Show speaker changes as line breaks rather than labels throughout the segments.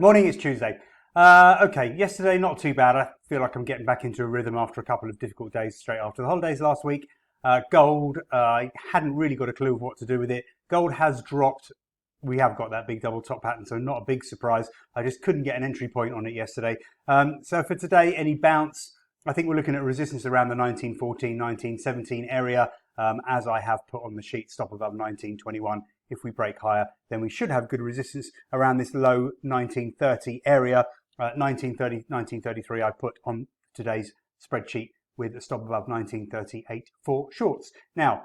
Morning, it's Tuesday. Okay, yesterday not too bad. I feel like I'm getting back into a rhythm after a couple of difficult days straight after the holidays last week. Gold, I hadn't really got a clue of what to do with it. Gold has dropped. We have got that big double top pattern, so not a big surprise. I just couldn't get an entry point on it yesterday. So for today, any bounce, I think we're looking at resistance around the 1914, 1917 area, as I have put on the sheet, stop above 1921. If we break higher, then we should have good resistance around this low 1930 area. 1930, 1933 I put on today's spreadsheet with a stop above 1938 for shorts. Now,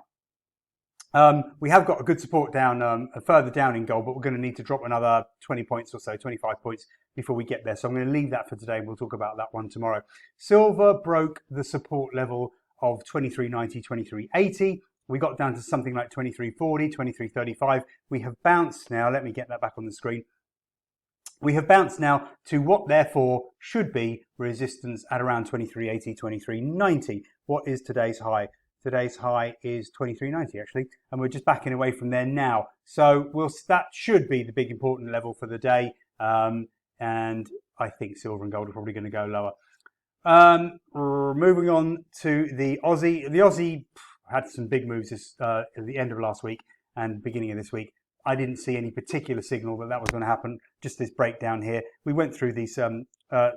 we have got a good support down further down in gold, but we're going to need to drop another 20 points or so, 25 points before we get there. So I'm going to leave that for today and we'll talk about that one tomorrow. Silver broke the support level of 23.90, 23.80. We got down to something like 23.40, 23.35. We have bounced now. Let me get that back on the screen. We have bounced now to what therefore should be resistance at around 23.80, 23.90. What is today's high? Today's high is 23.90 actually, and we're just backing away from there now. So that should be the big important level for the day. And I think silver and gold are probably going to go lower. Moving on to the Aussie. The Aussie had some big moves at the end of last week and beginning of this week. I didn't see any particular signal that was going to happen, just this breakdown here. We went through these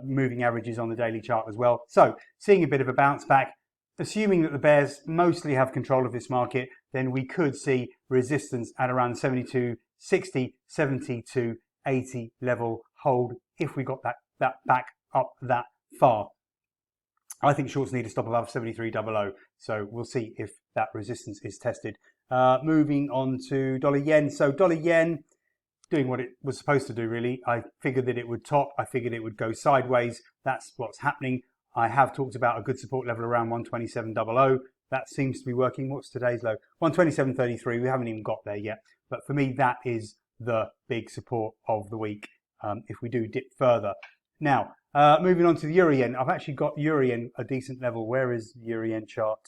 moving averages on the daily chart as well. So seeing a bit of a bounce back, assuming that the bears mostly have control of this market, then we could see resistance at around 72.60, 72.80 level hold if we got that back up that far. I think shorts need to stop above 73.00, so we'll see if that resistance is tested. Moving on to dollar yen. So dollar yen doing what it was supposed to do, really. I figured that it would top. I figured it would go sideways. That's what's happening. I have talked about a good support level around 127.00. That seems to be working. What's today's low? 127.33. We haven't even got there yet. But for me, that is the big support of the week if we do dip further. Now, moving on to the euro yen. I've actually got euro yen a decent level. Where is the euro yen chart?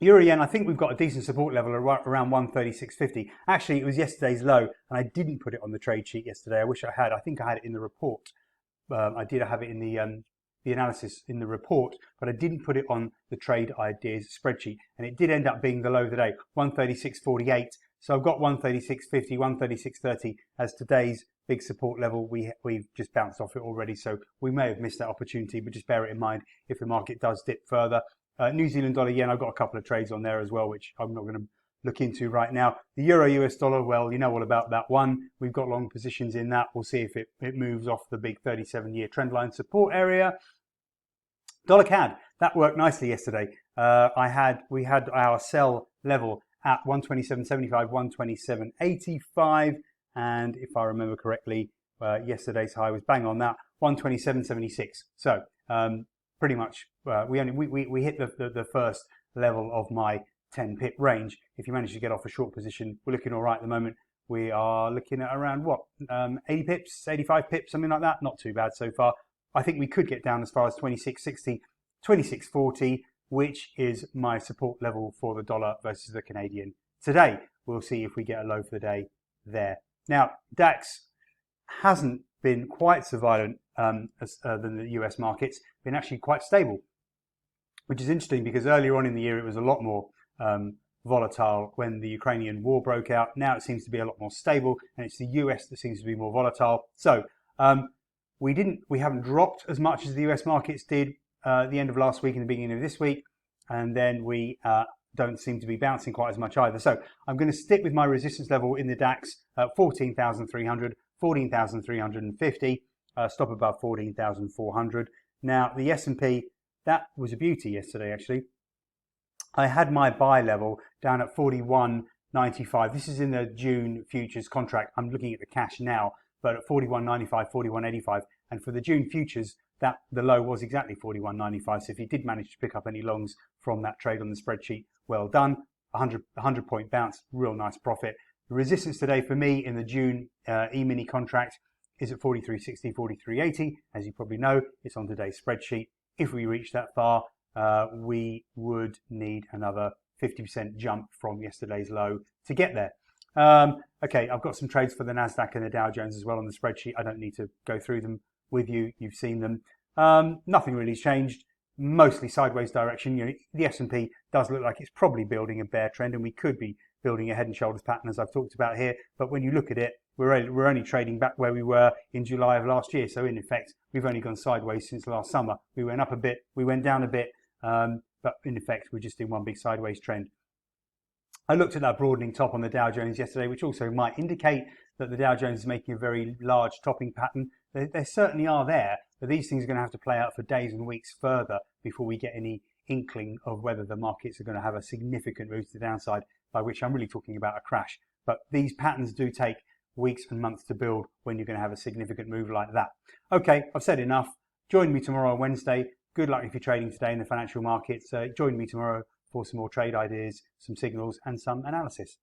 Euro yen, I think we've got a decent support level around 136.50. Actually, it was yesterday's low, and I didn't put it on the trade sheet yesterday. I wish I had. I think I had it in the report. I did have it in the analysis in the report, but I didn't put it on the trade ideas spreadsheet, and it did end up being the low of the day, 136.48. So I've got 136.50, 136.30 as today's big support level. We've just bounced off it already, so we may have missed that opportunity, but just bear it in mind if the market does dip further. New Zealand dollar yen, I've got a couple of trades on there as well, which I'm not going to look into right now. The euro US dollar, well, you know all about that one. We've got long positions in that. We'll see if it moves off the big 37-year trendline support area. Dollar CAD, that worked nicely yesterday. We had our sell level at 127.75, 127.85, and if I remember correctly, yesterday's high was bang on that, 127.76. So pretty much we hit the first level of my 10 pip range. If you manage to get off a short position, we're looking all right at the moment. We are looking at around 80 pips, 85 pips, something like that. Not too bad so far. I think we could get down as far as 26.60, 26.40, which is my support level for the dollar versus the Canadian today. We'll see if we get a low for the day there. Now, DAX hasn't been quite so violent than the US markets, been actually quite stable, which is interesting because earlier on in the year it was a lot more volatile when the Ukrainian war broke out. Now it seems to be a lot more stable, and it's the US that seems to be more volatile. So we haven't dropped as much as the US markets did at the end of last week and the beginning of this week, and then we don't seem to be bouncing quite as much either. So I'm going to stick with my resistance level in the DAX at 14,300, 14,350, stop above 14,400. Now the S&P, that was a beauty yesterday actually. I had my buy level down at 41.95. This is in the June futures contract. I'm looking at the cash now, but at 41.95, 41.85, and for the June futures, that the low was exactly 41.95. So if you did manage to pick up any longs from that trade on the spreadsheet, well done. 100 point bounce, real nice profit. The resistance today for me in the June E-mini contract is at 43.60, 43.80. As you probably know, it's on today's spreadsheet. If we reach that far, we would need another 50% jump from yesterday's low to get there. Okay, I've got some trades for the Nasdaq and the Dow Jones as well on the spreadsheet. I don't need to go through them with you. You've seen them. Nothing really has changed. Mostly sideways direction. The S&P does look like it's probably building a bear trend, and we could be building a head and shoulders pattern as I've talked about here. But when you look at it, we're only trading back where we were in July of last year. So in effect, we've only gone sideways since last summer. We went up a bit, we went down a bit, but in effect, we're just in one big sideways trend. I looked at that broadening top on the Dow Jones yesterday, which also might indicate that the Dow Jones is making a very large topping pattern. They certainly are there, but these things are going to have to play out for days and weeks further before we get any inkling of whether the markets are going to have a significant move to the downside, by which I'm really talking about a crash. But these patterns do take weeks and months to build when you're going to have a significant move like that. Okay, I've said enough. Join me tomorrow on Wednesday. Good luck if you're trading today in the financial markets. Join me tomorrow for some more trade ideas, some signals, and some analysis.